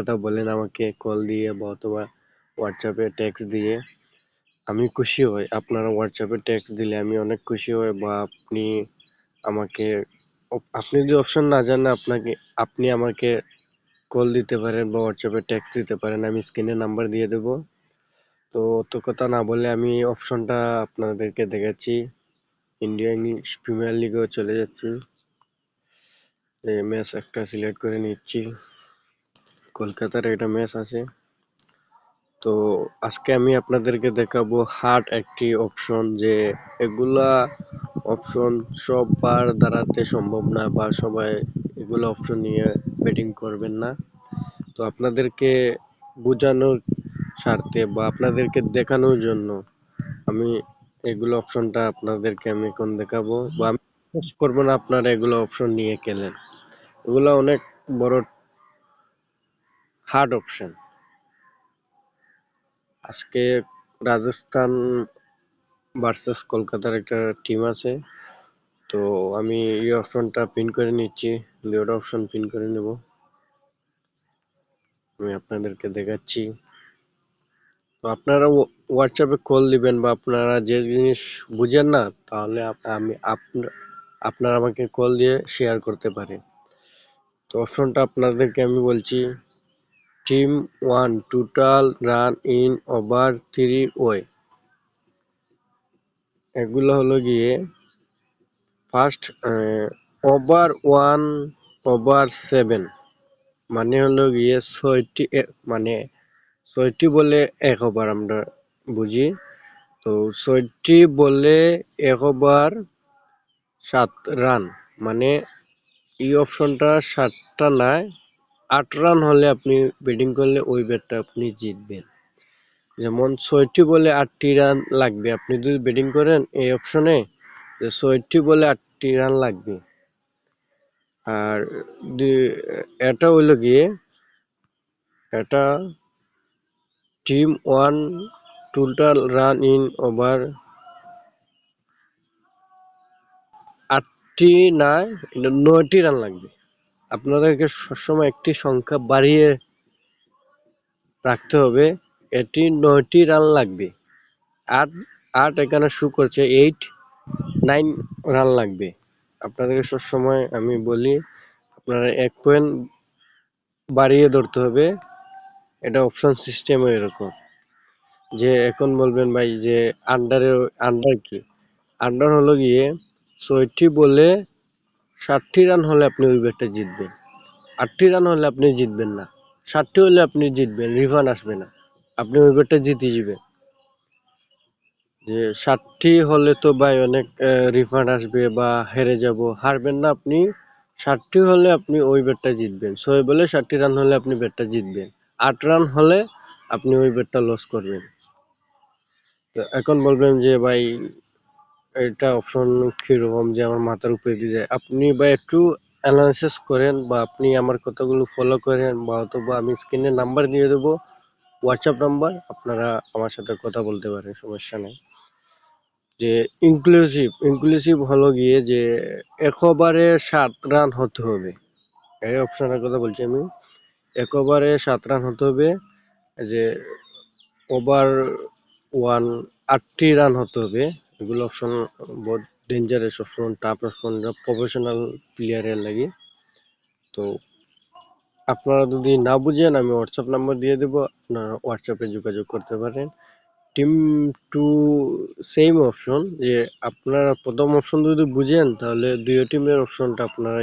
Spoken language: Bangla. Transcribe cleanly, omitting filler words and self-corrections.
কথা বলেন আমাকে কল দিয়ে বা অথবা হোয়াটসঅ্যাপে টেক্সট দিয়ে, আমি খুশি হই। আপনারা হোয়াটসঅ্যাপে টেক্সট দিলে আমি অনেক খুশি হই, বা আমাকে আপনি যদি অপশন না জানেন আপনি আমাকে কল দিতে পারেন বা হোয়াটসঅ্যাপে টেক্সট দিতে পারেন, আমি স্ক্রিনে নাম্বার দিয়ে দেব। তো অত কথা না বলে আমি অপশনটা আপনাদেরকে দেখাচ্ছি। ইন্ডিয়া ইংলিশ প্রিমিয়ার লিগেও চলে যাচ্ছি। এই ম্যাচ একটা সিলেক্ট করে নিচ্ছি, কলকাতার একটা ম্যাচ আছে। তো আজকে আমি আপনাদেরকে দেখাবো হার্ড একটি অপশন, যে এগুলা অপশন সবার দ্বারাতে সম্ভব না, বা সবাই এগুলো অপশন নিয়ে ব্যাটিং করবেন না। তো আপনাদেরকে বোঝানোর স্বার্থে বা আপনাদেরকে দেখানোর জন্য আমি এগুলো অপশনটা আপনাদেরকে আমি এখন দেখাবো, বা আমি করবো না আপনারা এগুলো অপশন নিয়ে খেলেন। এগুলো অনেক বড় হার্ড অপশন। আজকে রাজস্থান ভার্সেস কলকাতার একটা টিম আছে। তো আমি এই অপশনটা পিন করে নিচ্ছি, দুটো অপশন পিন করে নেব। আমি আপনাদেরকে দেখাচ্ছি। তো আপনারা হোয়াটসঅ্যাপে কল দিবেন, বা আপনারা যে জিনিস বুঝেন না তাহলে আপনারা আমাকে কল দিয়ে শেয়ার করতে পারেন। তো অপশনটা আপনাদেরকে আমি বলছি, team 1 total run in over 3 way. এগুলো হলো গিয়ে ফার্স্ট ওভার 1 ওভার 7, মানে হলো গিয়ে 6টি, মানে 6টি বলে 1 ওভার আমরা বুঝি। তো 6টি বলে 1 ওভার 7 রান, মানে এই অপশনটা 7টা নয় 8 রান হলে আপনি ব্যাটিং করলে ওই ব্যাটটা আপনি জিতবেন। যেমন 6টি বলে 8টি রান লাগবে, আপনি যদি ব্যাটিং করেন এই অপশনে, যে 6টি বলে 8টি রান লাগবে। আর এটা হইলো গিয়ে এটা team 1 total run in over 8টি নয় 9টি রান লাগবে। আপনাদেরকে সবসময় একটি সংখ্যা বাড়িয়ে রাখতে হবে, এটি 9টি রান লাগবে। 8 8 এখানে শো করছে 8 9 রান লাগবে। আপনাদেরকে সবসময় আমি বলি আপনারা 1 পয়েন্ট বাড়িয়ে ধরতে হবে। এটা অপশন সিস্টেম এরকম, যে এখন বলবেন ভাই যে আন্ডার কি, আন্ডার হলো গিয়ে 6টি বলে 60টি রান হলে আপনি ওই ব্যাটটা জিতবেন। 8টি রান হলে আপনি জিতবেন না, 60টি হলে আপনি জিতবেন, রিফান্ড আসবে না, আপনি ওই ব্যাটটা জিতে যাবেন। যে 60টি হলে তো ভাই অনেক রিফান্ড আসবে বা হেরে যাব, হারবেন না আপনি। 60টি হলে আপনি ওই ব্যাটটা জিতবেন, 6 বলে 60টি রান হলে আপনি ব্যাটটা জিতবেন, 8 রান হলে আপনি ওই ব্যাটটা লস করবেন। তো এখন বলবেন যে ভাই এটা অপশন কিরকম, যে আমার মাথার উপরে দিয়ে যায়। আপনি ভাই একটু অ্যানালাইসিস করেন, বা আপনি আমার কথাগুলো ফলো করেন, বা অথবা আমি স্ক্রিনে নাম্বার দিয়ে দেবো, হোয়াটসঅ্যাপ নাম্বার, আপনারা আমার সাথে কথা বলতে পারেন, সমস্যা নেই। যে ইনক্লুসিভ হলো গিয়ে যে 1 ওভারে 7 রান হতে হবে। এই অপশনের কথা বলছি আমি, 1 ওভারে 7 রান হতে হবে। যে ওভার 1 8টি রান হতে হবে। এগুলো অপশন বহুত dangerous option, tough option, professional প্লেয়ারের লাগে। তো আপনারা যদি না বুঝেন আমি হোয়াটসঅ্যাপ নাম্বার দিয়ে দেবো, আপনারা হোয়াটসঅ্যাপে যোগাযোগ করতে পারেন। টিম 2 সেম অপশন, যে আপনারা প্রথম অপশন যদি বুঝেন তাহলে দুই টিমের অপশনটা আপনারা